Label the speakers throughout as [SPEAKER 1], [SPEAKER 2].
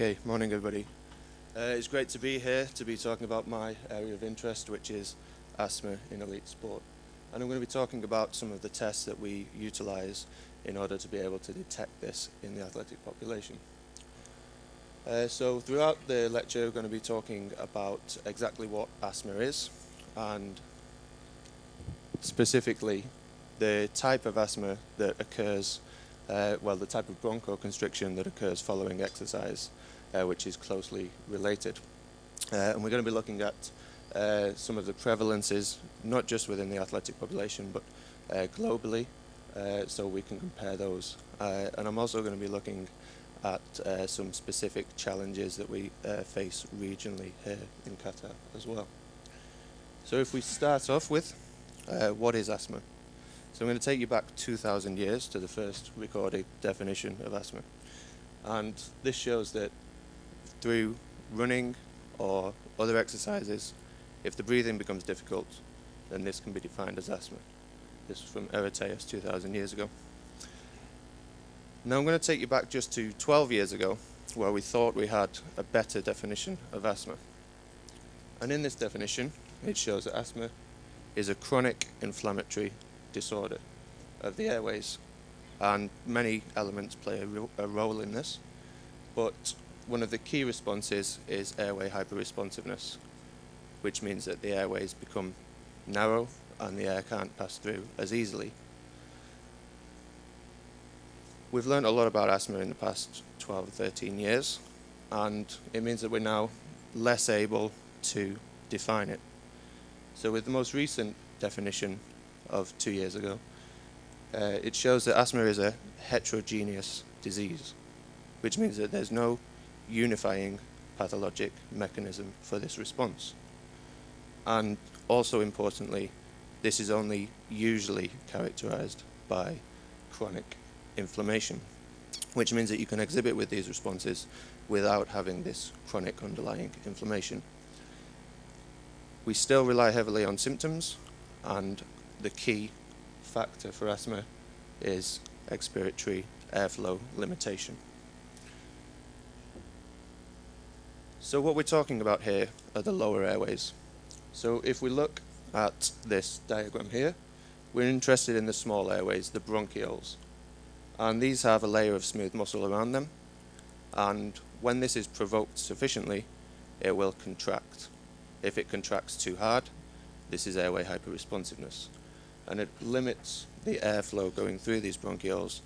[SPEAKER 1] Okay, morning everybody. It's great to be here to be talking about my area of interest, which is asthma in elite sport. And I'm going to be talking about some of the tests that we utilize in order to be able to detect this in the athletic population. So throughout the lecture, we're going to be talking about exactly what asthma is, and specifically the type of asthma that occurs, the type of bronchoconstriction that occurs following exercise, which is closely related. And we're going to be looking at some of the prevalences, not just within the athletic population, but globally, so we can compare those. And I'm also going to be looking at some specific challenges that we face regionally here in Qatar as well. So if we start off with, what is asthma? So I'm going to take you back 2,000 years to the first recorded definition of asthma. And this shows that through running or other exercises, if the breathing becomes difficult, then this can be defined as asthma. This was from Eratosthenes 2,000 years ago. Now I'm going to take you back just to 12 years ago, where we thought we had a better definition of asthma. And in this definition, it shows that asthma is a chronic inflammatory disorder of the airways, and many elements play a role in this, but one of the key responses is airway hyper-responsiveness, which means that the airways become narrow and the air can't pass through as easily. We've learned a lot about asthma in the past 12 or 13 years, and it means that we're now less able to define it. So with the most recent definition of 2 years ago, it shows that asthma is a heterogeneous disease, which means that there's no unifying pathologic mechanism for this response. And also importantly, this is only usually characterized by chronic inflammation, which means that you can exhibit with these responses without having this chronic underlying inflammation. We still rely heavily on symptoms, and the key factor for asthma is expiratory airflow limitation. So what we're talking about here are the lower airways. So if we look at this diagram here, we're interested in the small airways, the bronchioles. And these have a layer of smooth muscle around them, and when this is provoked sufficiently, it will contract. If it contracts too hard, this is airway hyperresponsiveness, and it limits the airflow going through these bronchioles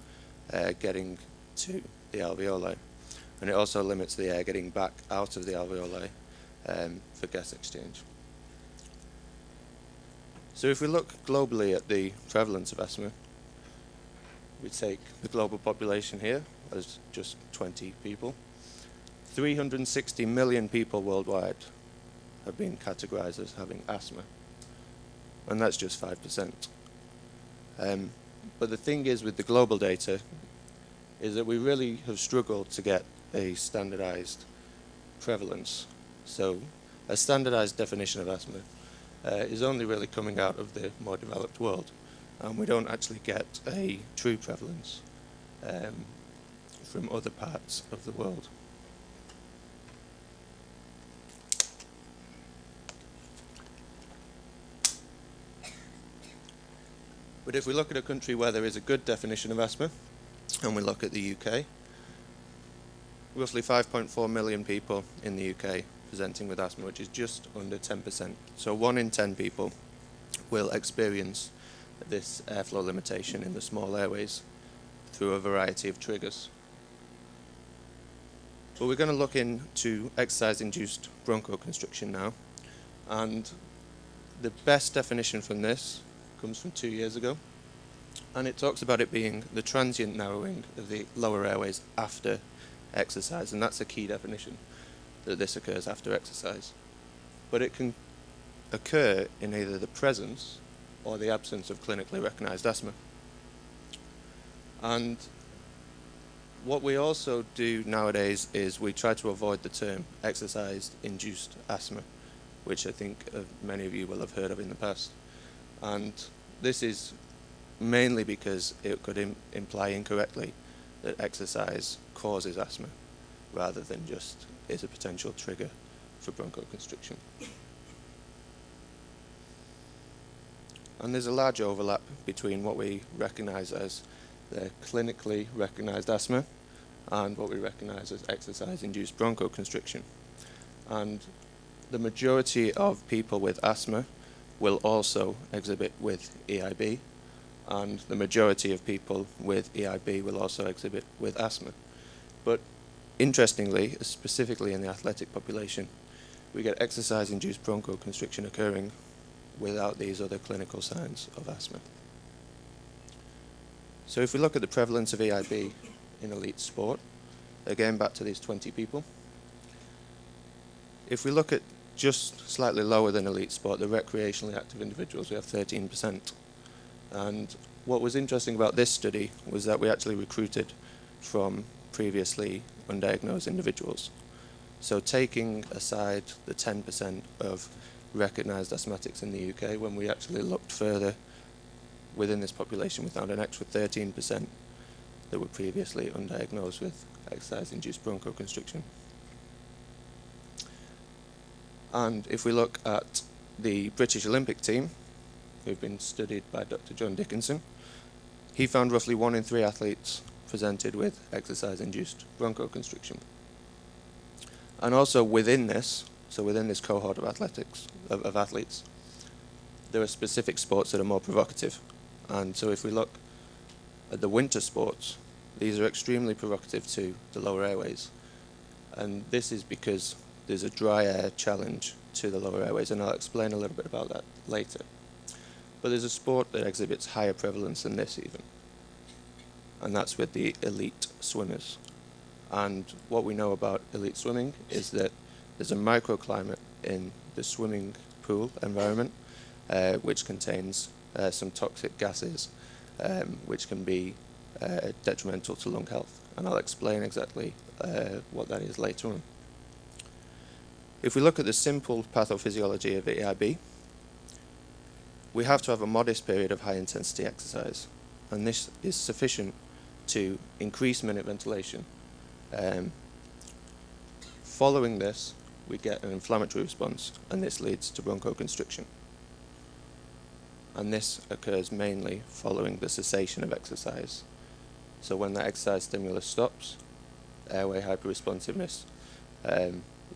[SPEAKER 1] getting to the alveoli, and it also limits the air getting back out of the alveoli for gas exchange. So if we look globally at the prevalence of asthma, we take the global population here as just 20 people. 360 million people worldwide have been categorized as having asthma, and that's just 5%. But the thing is with the global data is that we really have struggled to get a standardized prevalence. So a standardized definition of asthma is only really coming out of the more developed world, and we don't actually get a true prevalence from other parts of the world. But if we look at a country where there is a good definition of asthma, and we look at the UK, roughly 5.4 million people in the UK presenting with asthma, which is just under 10%. So 1 in 10 people will experience this airflow limitation in the small airways through a variety of triggers. But we're going to look into exercise-induced bronchoconstriction now, and the best definition from this comes from 2 years ago, and it talks about it being the transient narrowing of the lower airways after exercise, and that's a key definition, that this occurs after exercise. But it can occur in either the presence or the absence of clinically recognized asthma. And what we also do nowadays is we try to avoid the term exercise-induced asthma, which I think many of you will have heard of in the past. And this is mainly because it could imply incorrectly that exercise causes asthma. rather than just is a potential trigger for bronchoconstriction. And there's a large overlap between what we recognise as the clinically recognised asthma and what we recognise as exercise-induced bronchoconstriction. And the majority of people with asthma will also exhibit with EIB, and the majority of people with EIB will also exhibit with asthma. But interestingly, specifically in the athletic population, we get exercise-induced bronchoconstriction occurring without these other clinical signs of asthma. So if we look at the prevalence of EIB in elite sport, again back to these 20 people, if we look at just slightly lower than elite sport, the recreationally active individuals, we have 13%. And what was interesting about this study was that we actually recruited from previously undiagnosed individuals. So taking aside the 10% of recognised asthmatics in the UK, when we actually looked further within this population, we found an extra 13% that were previously undiagnosed with exercise-induced bronchoconstriction. And if we look at the British Olympic team, who've been studied by Dr. John Dickinson, he found roughly 1 in 3 athletes presented with exercise-induced bronchoconstriction. And also within this, so within this cohort of athletes, there are specific sports that are more provocative. And so if we look at the winter sports, these are extremely provocative to the lower airways. And this is because there's a dry air challenge to the lower airways, and I'll explain a little bit about that later. But there's a sport that exhibits higher prevalence than this even, and that's with the elite swimmers. And what we know about elite swimming is that there's a microclimate in the swimming pool environment which contains some toxic gases which can be detrimental to lung health, and I'll explain exactly what that is later on. If we look at the simple pathophysiology of EIB, we have to have a modest period of high intensity exercise, and this is sufficient to increase minute ventilation. Following this, we get an inflammatory response, and this leads to bronchoconstriction. And this occurs mainly following the cessation of exercise. So when that exercise stimulus stops, airway hyper-responsiveness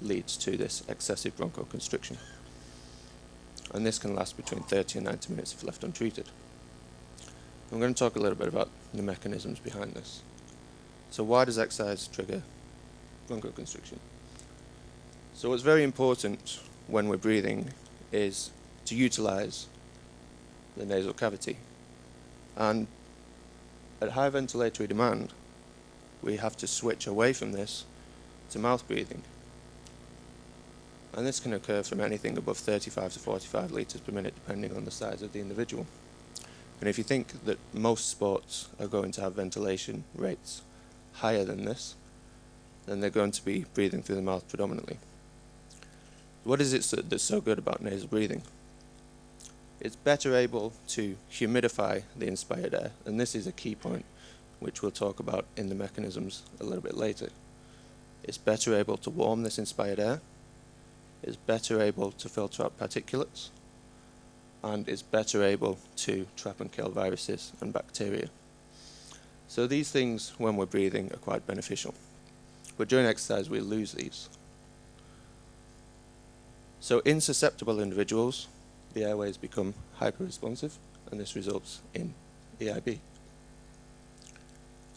[SPEAKER 1] leads to this excessive bronchoconstriction. And this can last between 30 and 90 minutes if left untreated. I'm going to talk a little bit about the mechanisms behind this. So why does exercise trigger bronchoconstriction? So what's very important when we're breathing is to utilize the nasal cavity. And at high ventilatory demand, we have to switch away from this to mouth breathing. And this can occur from anything above 35 to 45 litres per minute, depending on the size of the individual. And if you think that most sports are going to have ventilation rates higher than this, then they're going to be breathing through the mouth predominantly. What is it that's so good about nasal breathing? It's better able to humidify the inspired air, and this is a key point which we'll talk about in the mechanisms a little bit later. It's better able to warm this inspired air, is better able to filter out particulates, and is better able to trap and kill viruses and bacteria. So these things, when we're breathing, are quite beneficial. But during exercise, we lose these. So in susceptible individuals, the airways become hyper-responsive, and this results in EIB.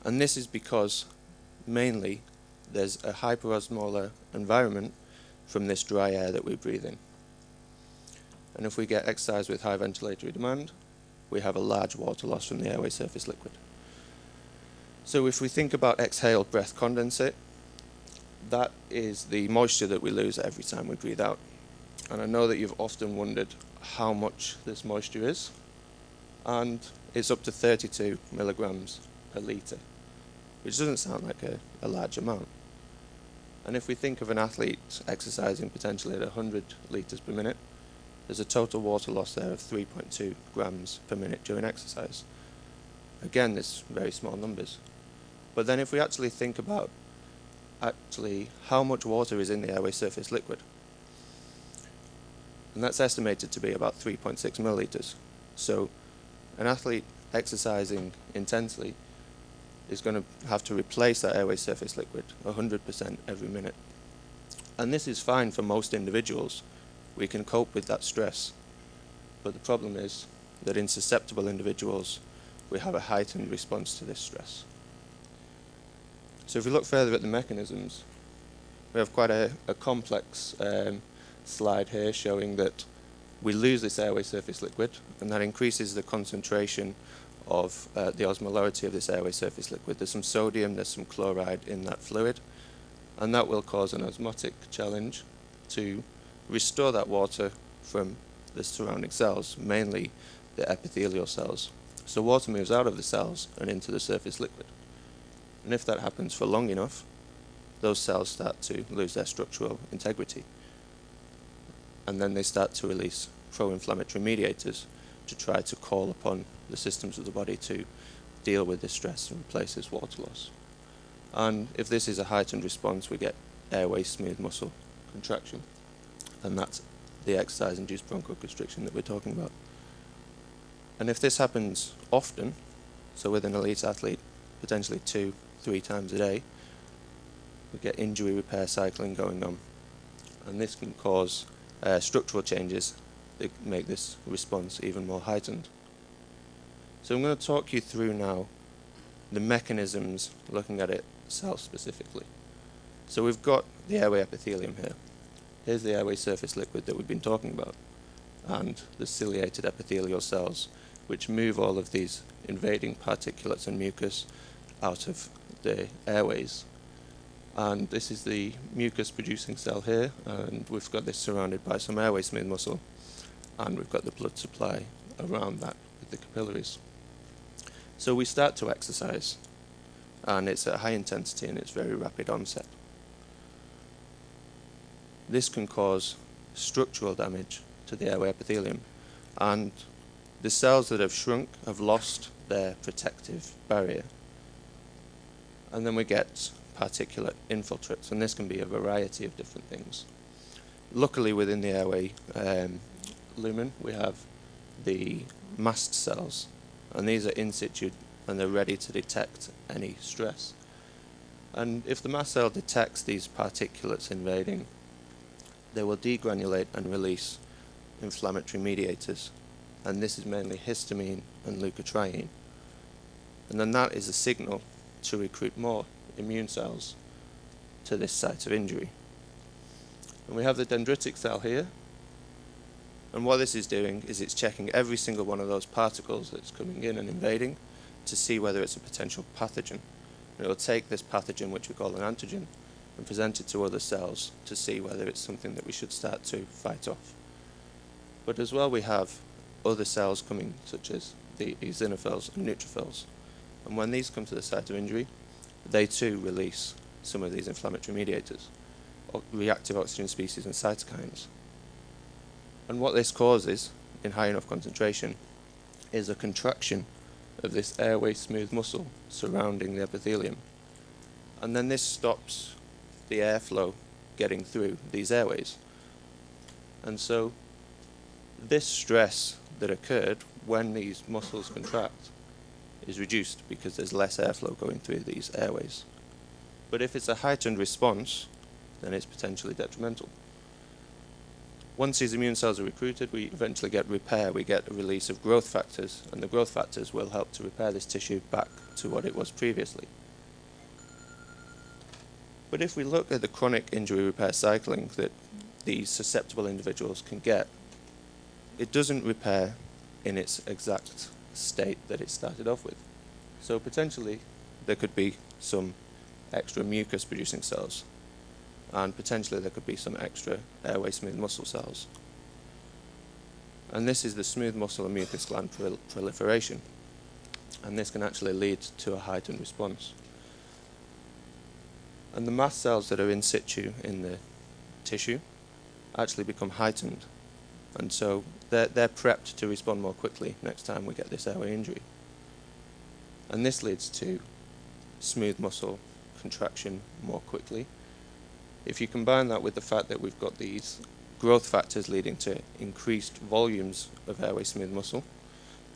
[SPEAKER 1] And this is because, mainly, there's a hyperosmolar environment from this dry air that we breathe in. And if we get exercise with high ventilatory demand, we have a large water loss from the airway surface liquid. So if we think about exhaled breath condensate, that is the moisture that we lose every time we breathe out. And I know that you've often wondered how much this moisture is, and it's up to 32 milligrams per litre, which doesn't sound like a large amount. And if we think of an athlete exercising potentially at 100 litres per minute, there's a total water loss there of 3.2 grams per minute during exercise. Again, there's very small numbers. But then if we actually think about actually how much water is in the airway surface liquid. And that's estimated to be about 3.6 milliliters. So an athlete exercising intensely is going to have to replace that airway surface liquid 100% every minute. And this is fine for most individuals. We can cope with that stress. But the problem is that in susceptible individuals, we have a heightened response to this stress. So if we look further at the mechanisms, we have quite a complex slide here showing that we lose this airway surface liquid, and that increases the concentration of the osmolarity of this airway surface liquid. There's some sodium, there's some chloride in that fluid, and that will cause an osmotic challenge to restore that water from the surrounding cells, mainly the epithelial cells. So water moves out of the cells and into the surface liquid. And if that happens for long enough, those cells start to lose their structural integrity. And then they start to release pro-inflammatory mediators to try to call upon the systems of the body to deal with this stress and replace this water loss. And if this is a heightened response, we get airway smooth muscle contraction. And that's the exercise-induced bronchoconstriction that we're talking about. And if this happens often, so with an elite athlete, potentially 2-3 times a day, we get injury repair cycling going on. And this can cause structural changes that make this response even more heightened. So I'm going to talk you through now the mechanisms, looking at it cell-specifically. So we've got the airway epithelium here. Here's the airway surface liquid that we've been talking about, and the ciliated epithelial cells, which move all of these invading particulates and mucus out of the airways. And this is the mucus producing cell here, and we've got this surrounded by some airway smooth muscle, and we've got the blood supply around that with the capillaries. So we start to exercise, and it's at high intensity and it's very rapid onset. This can cause structural damage to the airway epithelium, and the cells that have shrunk have lost their protective barrier. And then we get particulate infiltrates, and this can be a variety of different things. Luckily, within the airway lumen, we have the mast cells, and these are in situ and they're ready to detect any stress. And if the mast cell detects these particulates invading, they will degranulate and release inflammatory mediators, and this is mainly histamine and leukotriene. And then that is a signal to recruit more immune cells to this site of injury. And we have the dendritic cell here, and what this is doing is it's checking every single one of those particles that's coming in and invading to see whether it's a potential pathogen. And it will take this pathogen, which we call an antigen, and present it to other cells to see whether it's something that we should start to fight off. But as well, we have other cells coming, such as the eosinophils and neutrophils. And when these come to the site of injury, they too release some of these inflammatory mediators, reactive oxygen species and cytokines. And what this causes, in high enough concentration, is a contraction of this airway smooth muscle surrounding the epithelium. And then this stops the airflow getting through these airways. And so this stress that occurred when these muscles contract is reduced because there's less airflow going through these airways. But if it's a heightened response, then it's potentially detrimental. Once these immune cells are recruited, we eventually get repair. We get a release of growth factors, and the growth factors will help to repair this tissue back to what it was previously. But if we look at the chronic injury repair cycling that these susceptible individuals can get, it doesn't repair in its exact state that it started off with. So potentially there could be some extra mucus producing cells, and potentially there could be some extra airway smooth muscle cells. And this is the smooth muscle and mucus gland proliferation, and this can actually lead to a heightened response. And the mast cells that are in situ in the tissue actually become heightened, and so they're prepped to respond more quickly next time we get this airway injury. And this leads to smooth muscle contraction more quickly. If you combine that with the fact that we've got these growth factors leading to increased volumes of airway smooth muscle,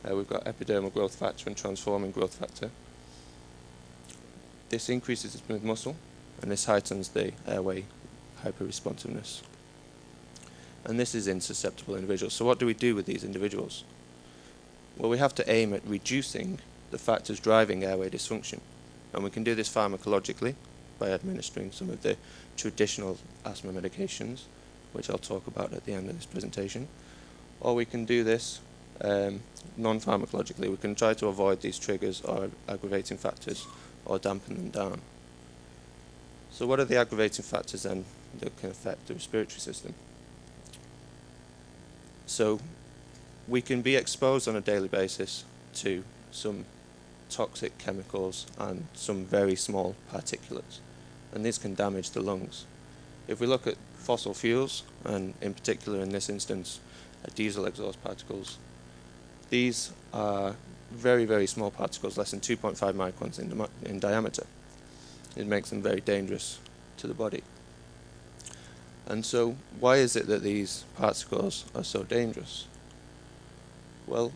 [SPEAKER 1] we've got epidermal growth factor and transforming growth factor. This increases the smooth muscle, and this heightens the airway hyper-responsiveness. And this is in susceptible individuals. So what do we do with these individuals? Well, we have to aim at reducing the factors driving airway dysfunction. And we can do this pharmacologically by administering some of the traditional asthma medications, which I'll talk about at the end of this presentation. Or we can do this non-pharmacologically. We can try to avoid these triggers or aggravating factors or dampen them down. So what are the aggravating factors then that can affect the respiratory system? So we can be exposed on a daily basis to some toxic chemicals and some very small particulates, and these can damage the lungs. If we look at fossil fuels, and in particular in this instance diesel exhaust particles, these are very, very small particles, less than 2.5 microns in diameter. It makes them very dangerous to the body. And so why is it that these particles are so dangerous? Well,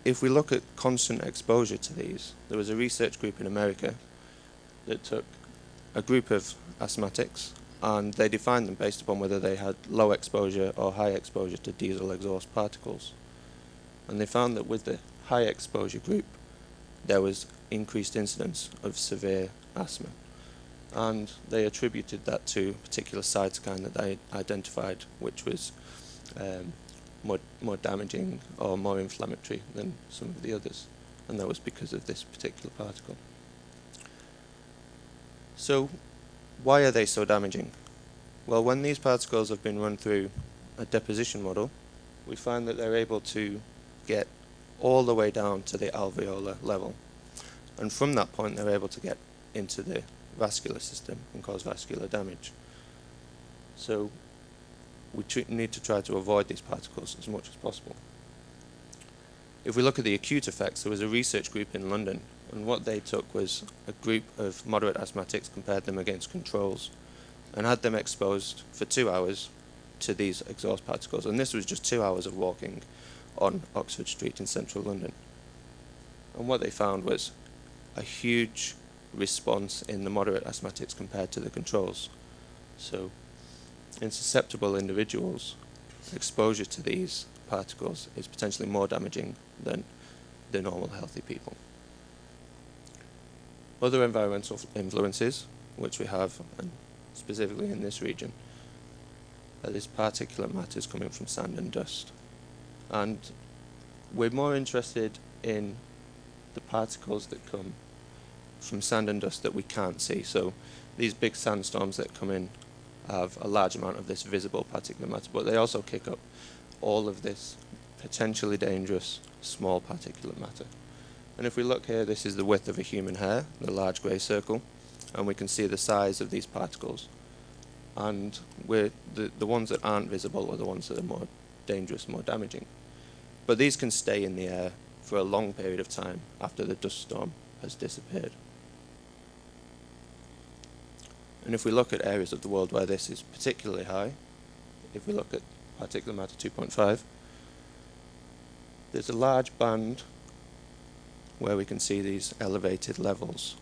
[SPEAKER 1] if we look at constant exposure to these, there was a research group in America that took a group of asthmatics and they defined them based upon whether they had low exposure or high exposure to diesel exhaust particles. And they found that with the high exposure group, there was increased incidence of severe asthma. And they attributed that to a particular cytokine that they identified, which was more damaging or more inflammatory than some of the others. And that was because of this particular particle. So why are they so damaging? Well, when these particles have been run through a deposition model, we find that they're able to get all the way down to the alveolar level. And from that point, they're able to get into the vascular system and cause vascular damage. So we need to try to avoid these particles as much as possible. If we look at the acute effects, there was a research group in London, and what they took was a group of moderate asthmatics, compared them against controls, and had them exposed for 2 hours to these exhaust particles. And this was just 2 hours of walking on Oxford Street in central London. And what they found was a huge response in the moderate asthmatics compared to the controls. So in susceptible individuals, exposure to these particles is potentially more damaging than the normal healthy people. Other environmental influences, which we have, and specifically in this region, are this particulate matters coming from sand and dust. And we're more interested in the particles that come from sand and dust that we can't see. So these big sandstorms that come in have a large amount of this visible particulate matter, but they also kick up all of this potentially dangerous small particulate matter. And if we look here, this is the width of a human hair, the large grey circle, and we can see the size of these particles. And the ones that aren't visible are the ones that are more dangerous, more damaging. But these can stay in the air for a long period of time after the dust storm has disappeared. And if we look at areas of the world where this is particularly high, if we look at particulate matter 2.5, there's a large band where we can see these elevated levels.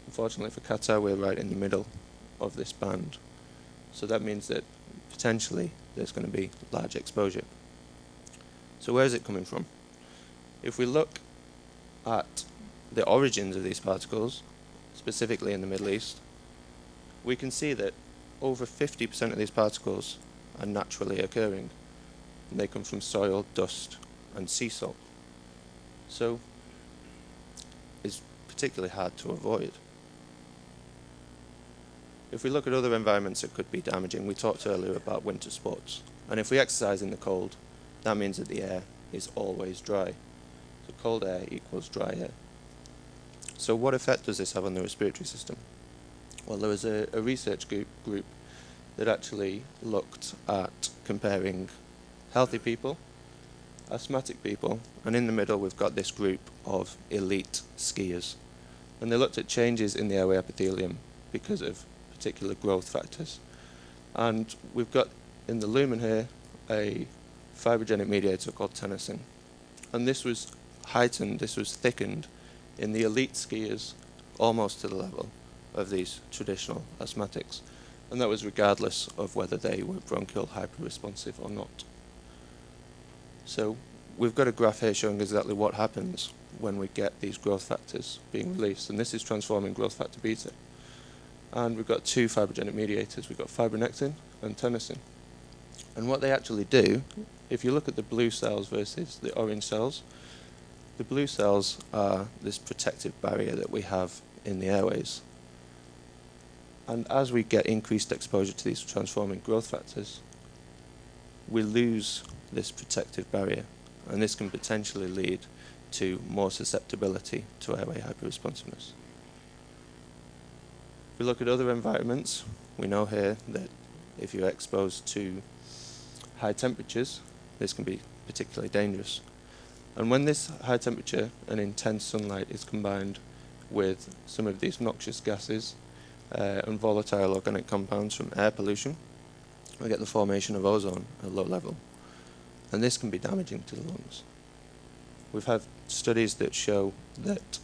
[SPEAKER 1] Unfortunately for Qatar, we're right in the middle of this band. So that means that potentially there's going to be large exposure. So where is it coming from? If we look at the origins of these particles, specifically in the Middle East, we can see that over 50% of these particles are naturally occurring. And they come from soil, dust, and sea salt. So it's particularly hard to avoid. If we look at other environments that could be damaging, we talked earlier about winter sports. And if we exercise in the cold, that means that the air is always dry. So cold air equals dry air. So what effect does this have on the respiratory system? Well, there was a research group that actually looked at comparing healthy people, asthmatic people, and in the middle we've got this group of elite skiers. And they looked at changes in the airway epithelium because of particular growth factors. And we've got in the lumen here a fibrogenic mediator called tenascin. And this was heightened, this was thickened in the elite skiers almost to the level of these traditional asthmatics. And that was regardless of whether they were bronchial hyper-responsive or not. So we've got a graph here showing exactly what happens when we get these growth factors being released. And this is transforming growth factor beta. And we've got two fibrogenic mediators. We've got fibronectin and tenascin. And what they actually do, if you look at the blue cells versus the orange cells, the blue cells are this protective barrier that we have in the airways. And as we get increased exposure to these transforming growth factors, we lose this protective barrier. And this can potentially lead to more susceptibility to airway hyperresponsiveness. If we look at other environments, we know here that if you're exposed to high temperatures, this can be particularly dangerous. And when this high temperature and intense sunlight is combined with some of these noxious gases and volatile organic compounds from air pollution, we get the formation of ozone at low level. And this can be damaging to the lungs. We've had studies that show that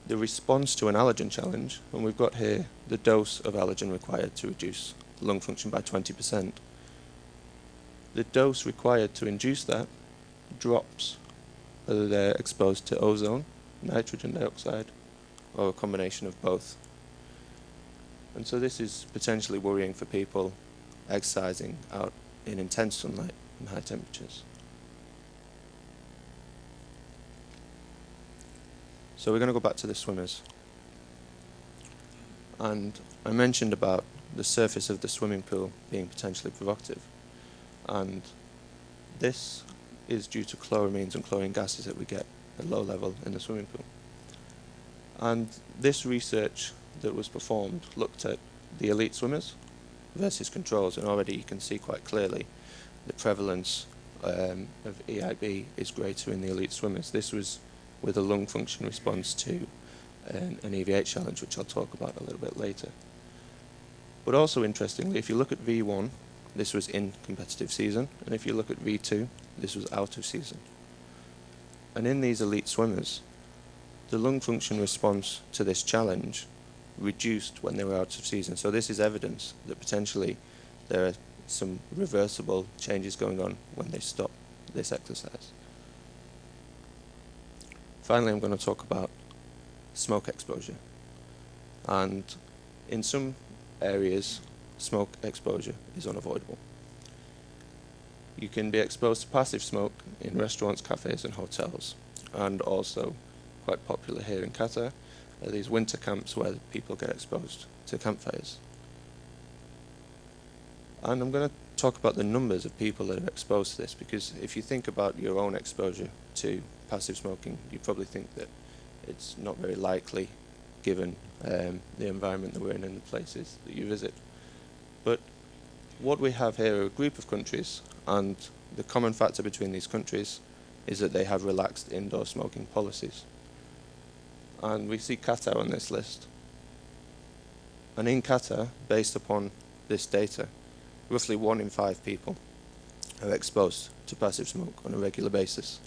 [SPEAKER 1] the response to an allergen challenge, and we've got here the dose of allergen required to reduce lung function by 20%. The dose required to induce that drops whether they're exposed to ozone, nitrogen dioxide, or a combination of both. And so this is potentially worrying for people exercising out in intense sunlight and high temperatures. So we're going to go back to the swimmers. And I mentioned about the surface of the swimming pool being potentially provocative. And this is due to chloramines and chlorine gases that we get at low level in the swimming pool. And this research that was performed looked at the elite swimmers versus controls, and already you can see quite clearly the prevalence of EIB is greater in the elite swimmers. This was with a lung function response to an EVH challenge, which I'll talk about a little bit later. But also interestingly, if you look at V1, this was in competitive season, and if you look at V2, this was out of season. And in these elite swimmers, the lung function response to this challenge reduced when they were out of season. So this is evidence that potentially there are some reversible changes going on when they stop this exercise. Finally, I'm going to talk about smoke exposure. And in some areas, smoke exposure is unavoidable. You can be exposed to passive smoke in restaurants, cafes, and hotels, and also quite popular here in Qatar are these winter camps where people get exposed to campfires. And I'm going to talk about the numbers of people that are exposed to this, because if you think about your own exposure to passive smoking, you probably think that it's not very likely given the environment that we're in and the places that you visit. But what we have here are a group of countries, and the common factor between these countries is that they have relaxed indoor smoking policies. And we see Qatar on this list. And in Qatar, based upon this data, roughly 1 in 5 people are exposed to passive smoke on a regular basis.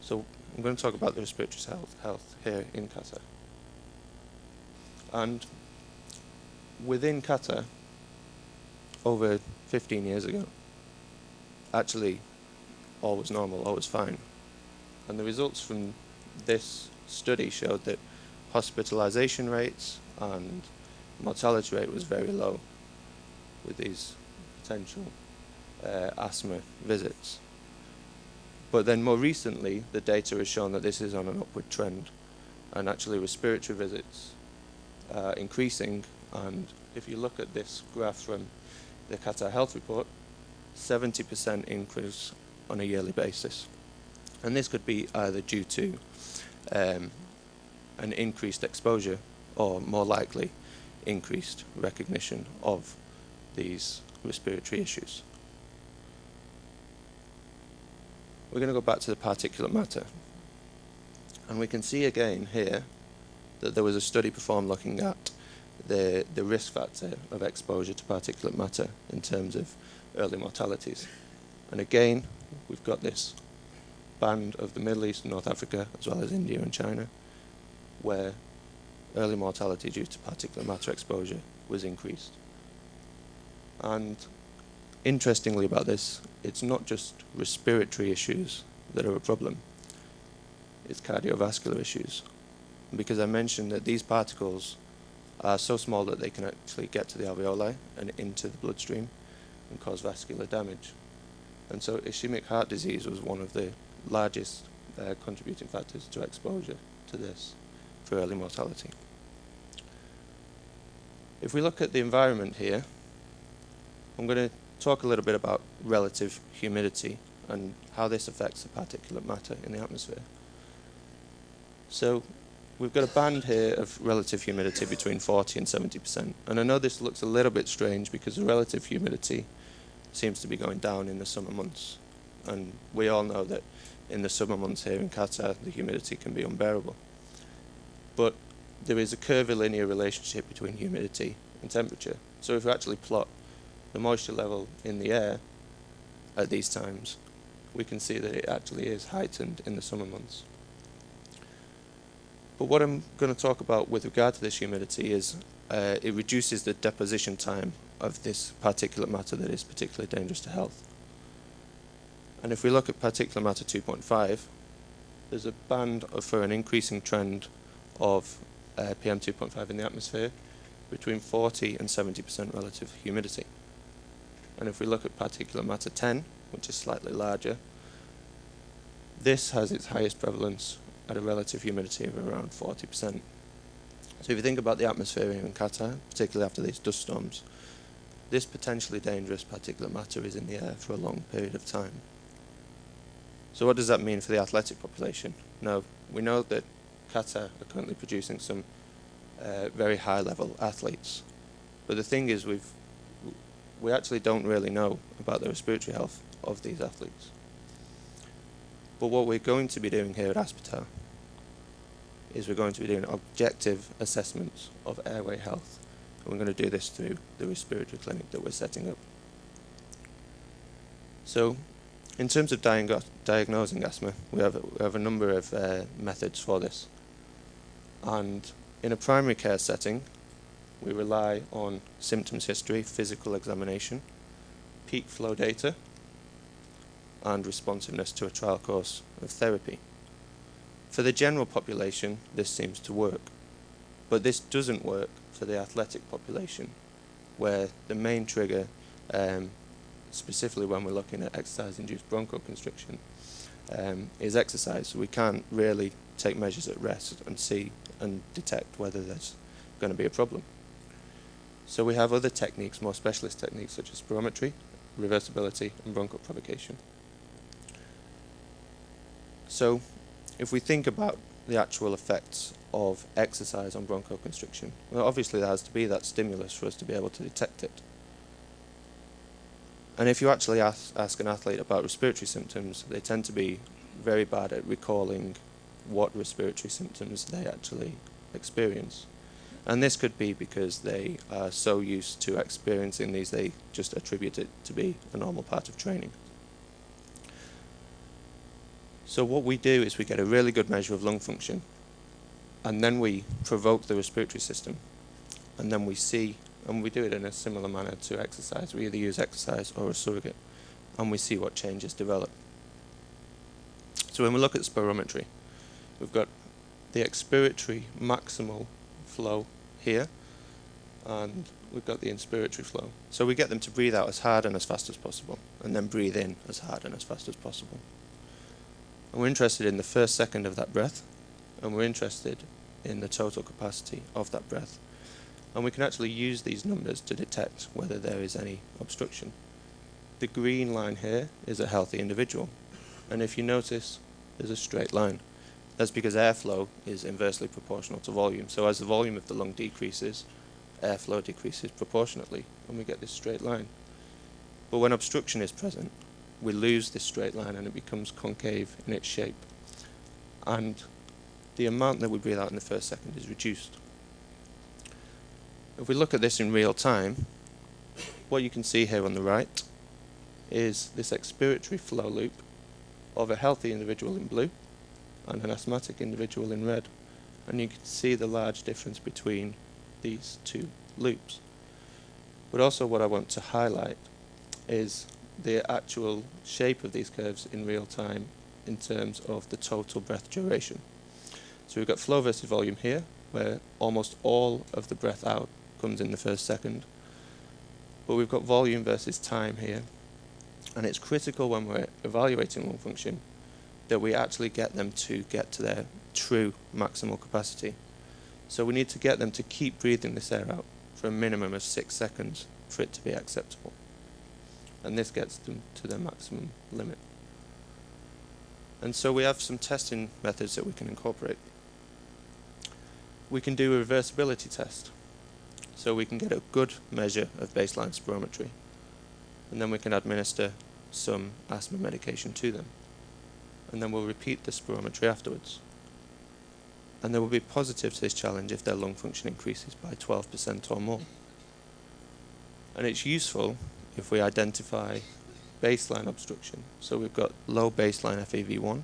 [SPEAKER 1] So I'm going to talk about the respiratory health here in Qatar. And within Qatar, over 15 years ago, actually all was normal, all was fine. And the results from this study showed that hospitalization rates and mortality rate was very low with these potential asthma visits. But then more recently, the data has shown that this is on an upward trend, and actually respiratory visits are increasing. And if you look at this graph from the Qatar Health Report, 70% increase on a yearly basis. And this could be either due to an increased exposure, or more likely increased recognition of these respiratory issues. We're going to go back to the particulate matter. And we can see again here that there was a study performed looking at the risk factor of exposure to particulate matter in terms of early mortalities. And again, we've got this band of the Middle East and North Africa, as well as India and China, where early mortality due to particulate matter exposure was increased. And interestingly about this, it's not just respiratory issues that are a problem, it's cardiovascular issues. Because I mentioned that these particles are so small that they can actually get to the alveoli and into the bloodstream and cause vascular damage. And so ischemic heart disease was one of the largest contributing factors to exposure to this for early mortality. If we look at the environment here, I'm going to talk a little bit about relative humidity and how this affects the particulate matter in the atmosphere. So we've got a band here of relative humidity between 40 and 70%. And I know this looks a little bit strange because the relative humidity seems to be going down in the summer months. And we all know that in the summer months here in Qatar, the humidity can be unbearable. But there is a curvilinear relationship between humidity and temperature. So if we actually plot the moisture level in the air at these times, we can see that it actually is heightened in the summer months. But what I'm going to talk about with regard to this humidity is it reduces the deposition time of this particulate matter that is particularly dangerous to health. And if we look at particulate matter 2.5, there's a band for an increasing trend of PM 2.5 in the atmosphere between 40 and 70% relative humidity. And if we look at particulate matter 10, which is slightly larger, this has its highest prevalence at a relative humidity of around 40%. So if you think about the atmosphere here in Qatar, particularly after these dust storms, this potentially dangerous particulate matter is in the air for a long period of time. So what does that mean for the athletic population? Now, we know that Qatar are currently producing some very high-level athletes, but the thing is we actually don't really know about the respiratory health of these athletes. But what we're going to be doing here at Aspetar is we're going to be doing objective assessments of airway health. And we're going to do this through the respiratory clinic that we're setting up. So, in terms of diagnosing asthma, we have a number of methods for this. And in a primary care setting, we rely on symptoms history, physical examination, peak flow data, and responsiveness to a trial course of therapy. For the general population, this seems to work, but this doesn't work for the athletic population, where the main trigger, specifically when we're looking at exercise-induced bronchoconstriction, is exercise. So we can't really take measures at rest and see and detect whether there's going to be a problem. So we have other techniques, more specialist techniques, such as spirometry, reversibility, and bronchoprovocation. So if we think about the actual effects of exercise on bronchoconstriction, well, obviously there has to be that stimulus for us to be able to detect it. And if you actually ask an athlete about respiratory symptoms, they tend to be very bad at recalling what respiratory symptoms they actually experience. And this could be because they are so used to experiencing these, they just attribute it to be a normal part of training. So what we do is we get a really good measure of lung function, and then we provoke the respiratory system, and then we see, and we do it in a similar manner to exercise. We either use exercise or a surrogate, and we see what changes develop. So when we look at spirometry, we've got the expiratory maximal flow here, and we've got the inspiratory flow. So we get them to breathe out as hard and as fast as possible, and then breathe in as hard and as fast as possible. And we're interested in the first second of that breath, and we're interested in the total capacity of that breath. And we can actually use these numbers to detect whether there is any obstruction. The green line here is a healthy individual, and if you notice, there's a straight line. That's because airflow is inversely proportional to volume. So as the volume of the lung decreases, airflow decreases proportionately, and we get this straight line. But when obstruction is present, we lose this straight line and it becomes concave in its shape. And the amount that we breathe out in the first second is reduced. If we look at this in real time, what you can see here on the right is this expiratory flow loop of a healthy individual in blue and an asthmatic individual in red. And you can see the large difference between these two loops. But also what I want to highlight is the actual shape of these curves in real time in terms of the total breath duration. So we've got flow versus volume here, where almost all of the breath out comes in the first second. But we've got volume versus time here. And it's critical when we're evaluating lung function that we actually get them to get to their true maximal capacity. So we need to get them to keep breathing this air out for a minimum of 6 seconds for it to be acceptable. And this gets them to their maximum limit. And so we have some testing methods that we can incorporate. We can do a reversibility test. So we can get a good measure of baseline spirometry. And then we can administer some asthma medication to them. And then we'll repeat the spirometry afterwards. And they will be positive to this challenge if their lung function increases by 12% or more. And it's useful if we identify baseline obstruction. So we've got low baseline FEV1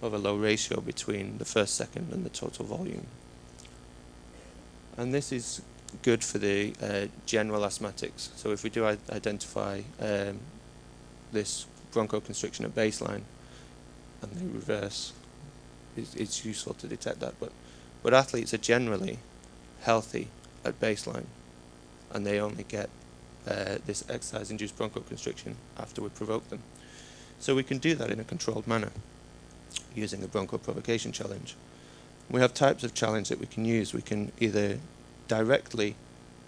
[SPEAKER 1] of a low ratio between the first second and the total volume. And this is good for the general asthmatics. So if we do identify this bronchoconstriction at baseline and they reverse, it's useful to detect that. But athletes are generally healthy at baseline, and they only get this exercise-induced bronchoconstriction after we provoke them. So we can do that in a controlled manner using a bronchoprovocation challenge. We have types of challenge that we can use. We can either directly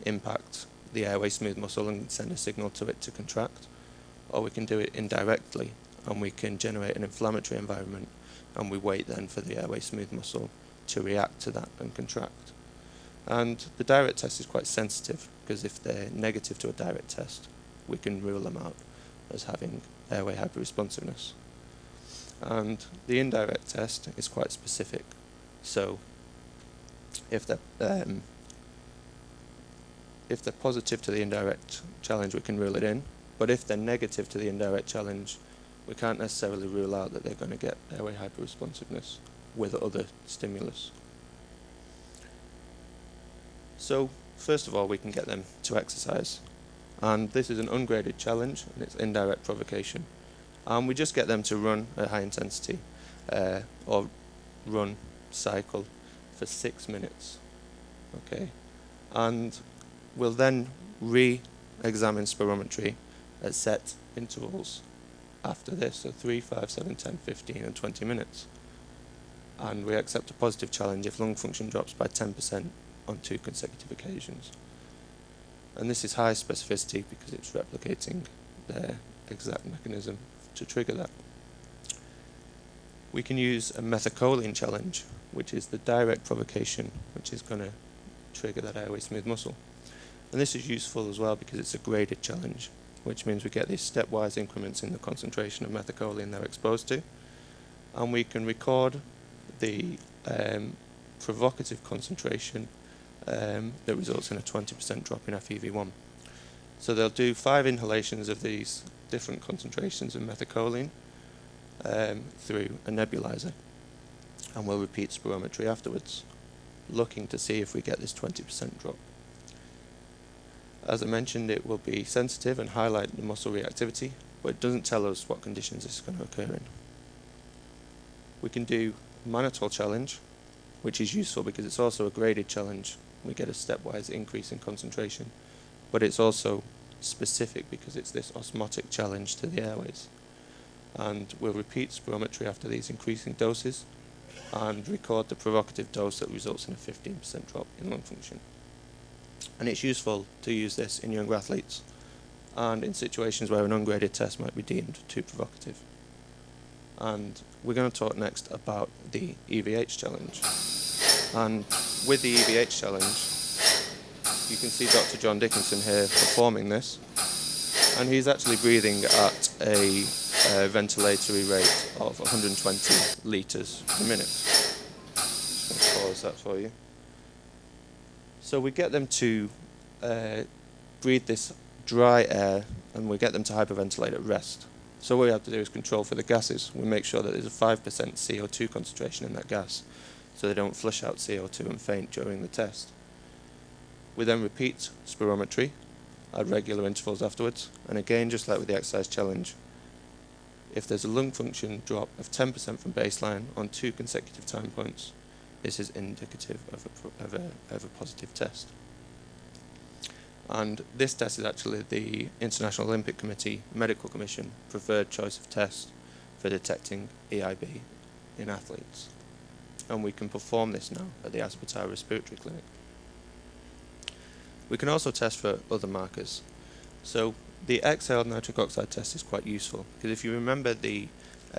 [SPEAKER 1] impact the airway smooth muscle and send a signal to it to contract, or we can do it indirectly and we can generate an inflammatory environment, and we wait then for the airway smooth muscle to react to that and contract. And the direct test is quite sensitive, because if they're negative to a direct test, we can rule them out as having airway hyper-responsiveness. And the indirect test is quite specific. So if they're positive to the indirect challenge, we can rule it in. But if they're negative to the indirect challenge, we can't necessarily rule out that they're going to get airway hyper-responsiveness with other stimulus. So first of all, we can get them to exercise. And this is an ungraded challenge, and it's indirect provocation. And we just get them to run at high intensity or run cycle for 6 minutes. Okay, and we'll then re-examine spirometry at set intervals after this, so 3, 5, 7, 10, 15 and 20 minutes. And we accept a positive challenge if lung function drops by 10% on 2 consecutive occasions. And this is high specificity because it's replicating their exact mechanism to trigger that. We can use a methacholine challenge, which is the direct provocation, which is going to trigger that airway smooth muscle. And this is useful as well because it's a graded challenge, which means we get these stepwise increments in the concentration of methacholine they're exposed to. And we can record the provocative concentration that results in a 20% drop in FEV1. So they'll do 5 inhalations of these different concentrations of methacholine through a nebulizer, and we'll repeat spirometry afterwards, looking to see if we get this 20% drop. As I mentioned, it will be sensitive and highlight the muscle reactivity, but it doesn't tell us what conditions this is going to occur in. We can do mannitol challenge, which is useful because it's also a graded challenge. We get a stepwise increase in concentration, but it's also specific because it's this osmotic challenge to the airways. And we'll repeat spirometry after these increasing doses and record the provocative dose that results in a 15% drop in lung function. And it's useful to use this in younger athletes and in situations where an ungraded test might be deemed too provocative. And we're going to talk next about the EVH challenge. And with the EVH challenge, you can see Dr. John Dickinson here performing this, and he's actually breathing at a ventilatory rate of 120 litres per minute. I'll pause that for you. So we get them to breathe this dry air, and we get them to hyperventilate at rest. So what we have to do is control for the gases. We make sure that there's a 5% CO2 concentration in that gas, so they don't flush out CO2 and faint during the test. We then repeat spirometry at regular intervals afterwards, and again, just like with the exercise challenge, if there's a lung function drop of 10% from baseline on 2 consecutive time points, this is indicative of a positive test. And this test is actually the International Olympic Committee Medical Commission preferred choice of test for detecting EIB in athletes. And we can perform this now at the Aspetar Respiratory Clinic. We can also test for other markers. So the exhaled nitric oxide test is quite useful, because if you remember the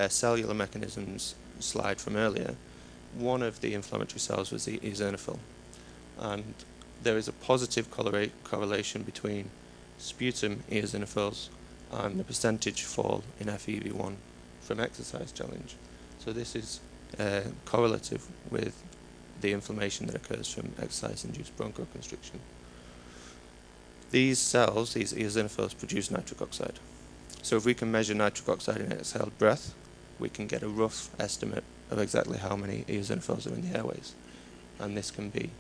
[SPEAKER 1] cellular mechanisms slide from earlier, one of the inflammatory cells was the eosinophil, and there is a positive correlation between sputum eosinophils and the percentage fall in FEV1 from exercise challenge. So this is correlative with the inflammation that occurs from exercise-induced bronchoconstriction. These cells, these eosinophils, produce nitric oxide. So if we can measure nitric oxide in exhaled breath, we can get a rough estimate of exactly how many eosinophils are in the airways. And this can be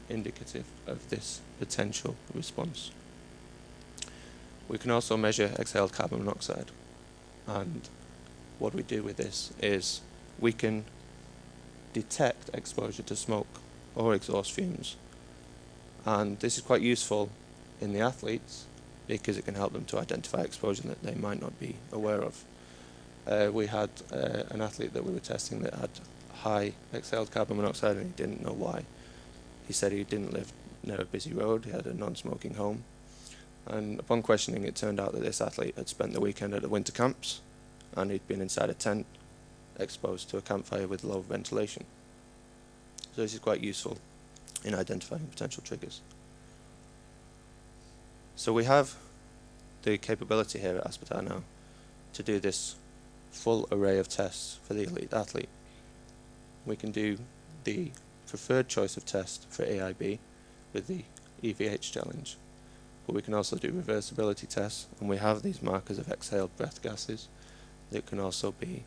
[SPEAKER 1] indicative of this potential response. We can also measure exhaled carbon monoxide. And what we do with this is we can detect exposure to smoke or exhaust fumes. And this is quite useful in the athletes because it can help them to identify exposure that they might not be aware of. We had an athlete that we were testing that had high exhaled carbon monoxide, and he didn't know why. He said he didn't live near a busy road, he had a non-smoking home, and upon questioning it turned out that this athlete had spent the weekend at the winter camps and he'd been inside a tent exposed to a campfire with low ventilation. So this is quite useful in identifying potential triggers. So we have the capability here at Aspetar now to do this full array of tests for the elite athlete. We can do the preferred choice of test for AIB with the EVH challenge, but we can also do reversibility tests, and we have these markers of exhaled breath gases that can also be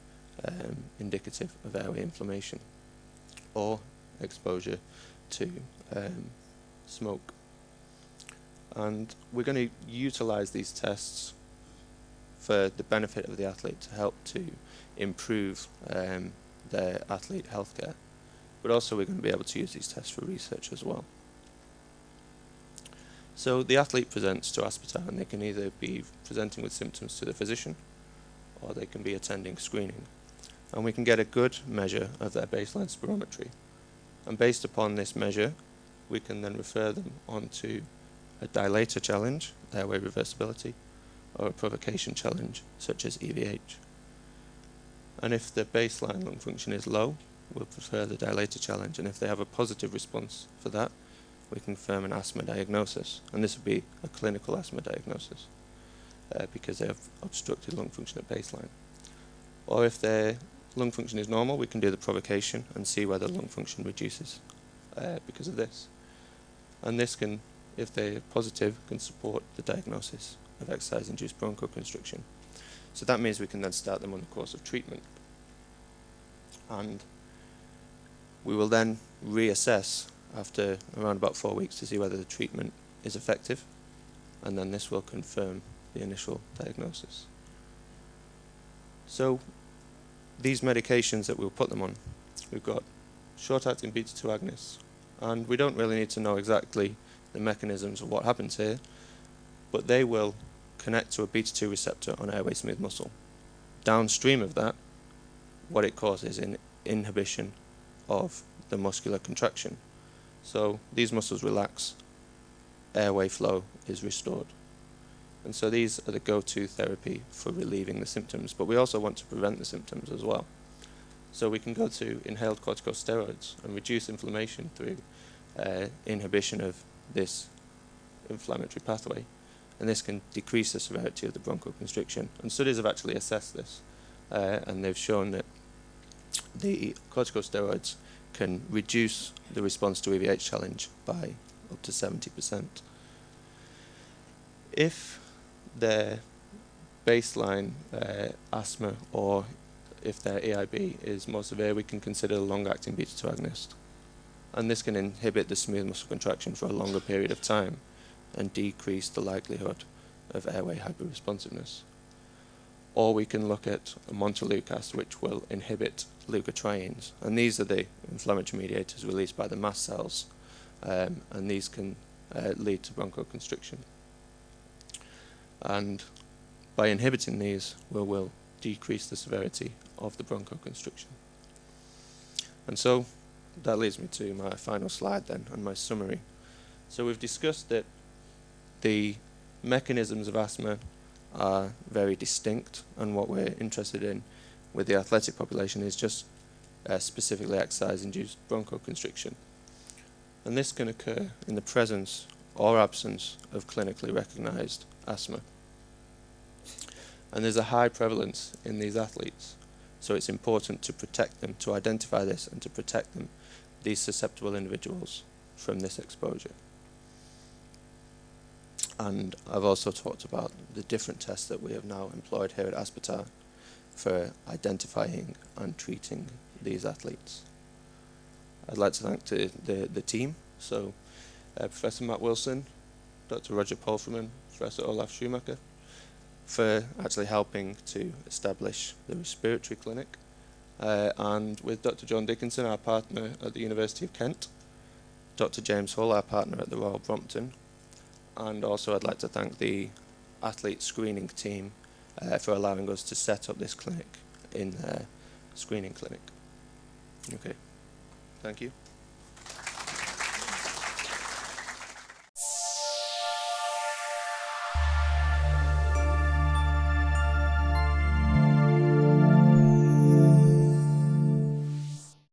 [SPEAKER 1] indicative of airway inflammation or exposure to smoke. And we're going to utilize these tests for the benefit of the athlete to help to improve their athlete healthcare, but also we're going to be able to use these tests for research as well. So the athlete presents to Aspetar, and they can either be presenting with symptoms to the physician or they can be attending screening, and we can get a good measure of their baseline spirometry, and based upon this measure we can then refer them onto a dilator challenge, airway reversibility, or a provocation challenge such as EVH. And if the baseline lung function is low, we'll prefer the dilator challenge, and if they have a positive response for that, we can confirm an asthma diagnosis, and this would be a clinical asthma diagnosis because they have obstructed lung function at baseline. Or if their lung function is normal, we can do the provocation and see whether lung function reduces because of this. And this can, if they're positive, can support the diagnosis of exercise-induced bronchoconstriction. So that means we can then start them on the course of treatment. And we will then reassess after around about 4 weeks to see whether the treatment is effective, and then this will confirm the initial diagnosis. So these medications that we'll put them on, we've got short-acting beta-2 agonists, and we don't really need to know exactly the mechanisms of what happens here, but they will connect to a beta-2 receptor on airway smooth muscle. Downstream of that, what it causes is inhibition of the muscular contraction. So these muscles relax, airway flow is restored. And so these are the go-to therapy for relieving the symptoms, but we also want to prevent the symptoms as well. So we can go to inhaled corticosteroids and reduce inflammation through inhibition of this inflammatory pathway, and this can decrease the severity of the bronchoconstriction. And studies have actually assessed this, and they've shown that the corticosteroids can reduce the response to EVH challenge by up to 70%. If their baseline asthma, or if their EIB is more severe, we can consider the long-acting beta-2 agonist. And this can inhibit the smooth muscle contraction for a longer period of time and decrease the likelihood of airway hyper-responsiveness. Or we can look at a montelukast, which will inhibit leukotrienes. And these are the inflammatory mediators released by the mast cells, and these can lead to bronchoconstriction. And by inhibiting these, we will decrease the severity of the bronchoconstriction. And so that leads me to my final slide then, and my summary. So we've discussed that the mechanisms of asthma are very distinct, and what we're interested in with the athletic population is just specifically exercise-induced bronchoconstriction. And this can occur in the presence or absence of clinically recognized asthma. And there's a high prevalence in these athletes, so it's important to protect them, to identify this and to protect them, these susceptible individuals, from this exposure. And I've also talked about the different tests that we have now employed here at Aspetar for identifying and treating these athletes. I'd like to thank the team, so Professor Matt Wilson, Dr. Roger Polferman, Professor Olaf Schumacher, for actually helping to establish the respiratory clinic, and with Dr. John Dickinson, our partner at the University of Kent, Dr. James Hull, our partner at the Royal Brompton, and also I'd like to thank the athlete screening team for allowing us to set up this clinic in their screening clinic. Okay, thank you.